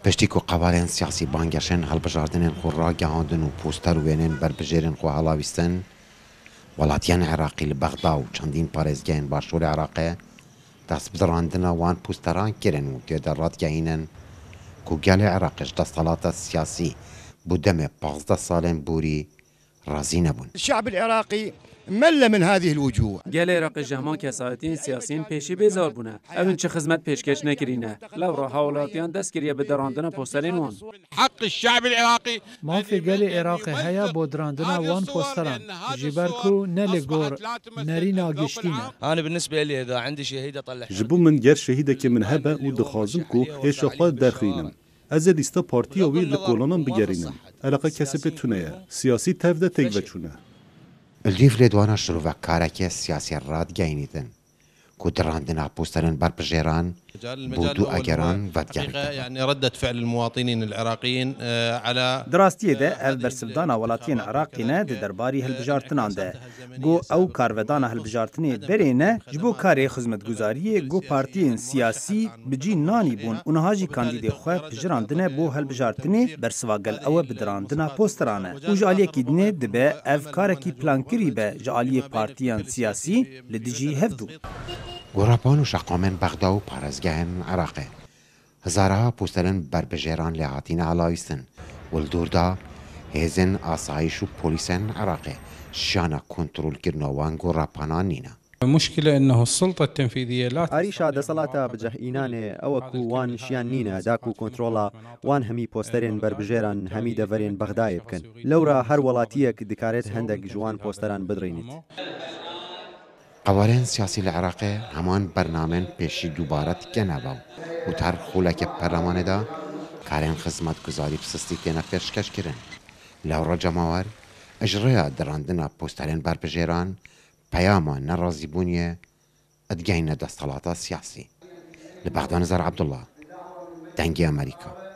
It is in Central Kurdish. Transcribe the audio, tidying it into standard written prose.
پشتی کو قوالین سیاسی بانگشن هەڵبژاردنên خۆ ڕاگەهاندن و پۆستەر وێنên بربژێرên خۆ هەڵاویستن وڵاتیان عێراقی لە بەغدا و چەندین پارێزگایên باشووری عێراقê دەست بدڕاندنە وان پوستەران kirin û tێدا ڕادگەهînin ku gelê Iraqî ji desthelata siyasî bû demê 15 salên borî razî nebûn. الشعب العراقي مل من هذه الوجوه. گەل عێراقی ji hema kesayetiyên siyasîn pêşî bêzar bûne. Ev in çi xizmet pêşkeş nekirîne. Lewra hawlatiyan dest kiriye bi derandina posterên wan. حق الشعب العراقي مافê gelê Iraqê heye bo dirandina wan posteran ji ber ku ne li gor nerîna giştî ne. أنا بالنسبة لي إذا عندي شهيد أطلع ji bo min ger şehîdekê min hebe û dixwazim ku hêşa xwe derxînim. Ez ê lîsta partiya wî li kolanan bigerînim. Eleqa kesipê tune ye. Siyasî tev de têk veçûne. Li lêdwana şîrovekkarekê siyasî radgehînîtin ku dirandina posterên berbijêran bû du egeran vedgerîtin. يعني ردة فعل المواطنين العراقيين على Dirastiyê de ev bersivdana welatiyên Iraqê ne di derbarî hilbijartinan de. Got ew karvedana hilbijartinê berê ne ji bo karê xizmetguzariyê got partiyên siyasî bi cî nanî bûn û niha jî kandîdê xwe pijirandine bo hilbijartinê bersivagel ew bi dirandina posteran e. û ji aliyekî dinê dibe ev karekî plankirî be ji aliyê partiyan siyasî li dijî hevdû. گۆڕاپان و شەقامên بەغدا و پارێزگایên عێراقê hezaraha posterên berbijêran lê hatîne helavîstin û li dûrda hêzên asayîş û polîsên Iraqê jiyana kontrolkirina wan gۆڕapanan nîne. المشكلة أنه السلطة التنفيذية لا عريشا دەسەڵاتە بجەهئینانێ ئەوە کو وان شیان نینە داک و کۆنتترۆڵە وان هەمی پۆستەرێن بربژێران هەمی دەڤەرێن بەغدایە بکەن لەورە هەر وڵاتیەک دکارێت هەندێک جوان پۆستەران بدڕینیت. قوالên siyasî li Iraqê heman bernamên pêşî dubare tike nava û ter xulekê perlemanê de karên xizmetguzarî bi sistî têne pêşkeş kirin. Lewra cemawer ji rêya dirandina posterên berbijêran peyama nerazîbûniyê edgehîne desthelata siyasî. Li Bexda Nizar Ebdullah, Dengê Amerîka.